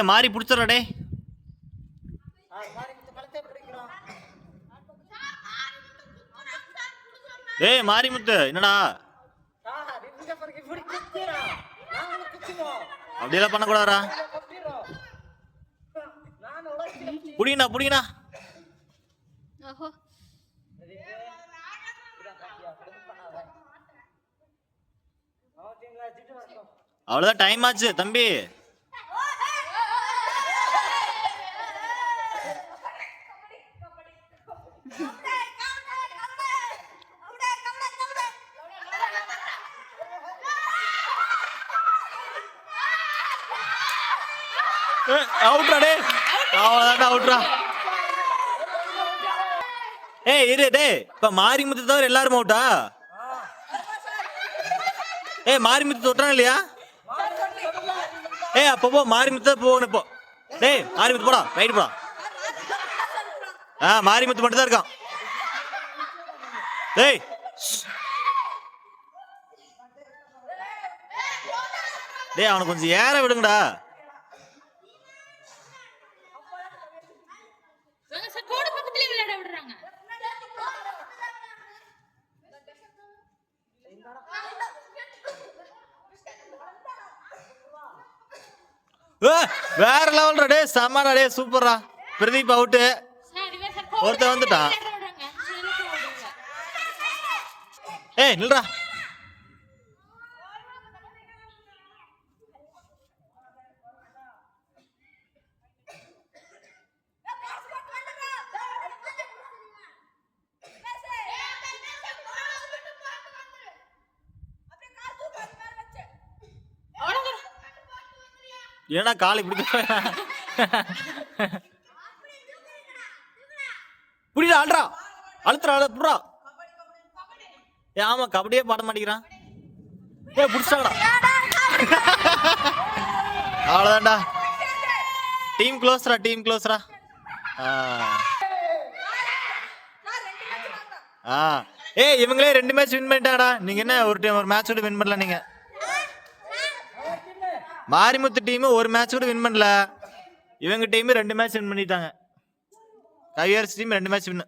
மாறி பிடிச்சிடா டே. மாரிமுத்து என்னடா அப்படியெல்லாம் பண்ணக்கூடாதா? புடிங்கண்ணா புடிங்கண்ணா. அவ்வளவுதான், டைம் ஆச்சு தம்பி. அவுட்ரா டே, அவ்வளவுதான் அவுட்ரா. இரு டே, இப்ப மாரிமுத்து தவிர எல்லாரும் அவுட்டா? மாரிமுத்து தொட்டான் இல்லையா? அப்போ போ, மாரிமுத்து போகணும் இப்போ. டேய் மாரிமுத்து போடா, ரைட் போடா. மாரிமுத்து மட்டும் தான் இருக்கான். டேய் டேய் அவனை கொஞ்சம் ஏற விடுங்கடா. வேற லெவல்ரா டே, செம்மடா டே, சூப்பர்ரா. பிரதீப் அவுட்டு, ஒருத்தன் வந்துட்டான். நில்றா. ஏன்னா காலை இப்படி புரியுதா? ஆள்றா அழுத்துறா புறா. ஆமா கபடியே பாட மாட்டேங்கிறான். புடிச்சாடா. அவ்வளவுதான்டா, டீம் க்ளோஸ்ரா, டீம் க்ளோஸ்ரா. இவங்களே 2 மேட்ச் வின் பண்ணிட்டாங்கடா. நீங்க என்ன ஒரு மேட்ச் கூட வின் பண்ணல? நீங்க மாரிமுத்து டீம் ஒரு மேட்ச் கூட வின் பண்ணல. இவங்க டீம் 2 மேட்ச் வின் பண்ணிட்டாங்க. கையர்ஸ் டீம் 2 மேட்ச் வின்.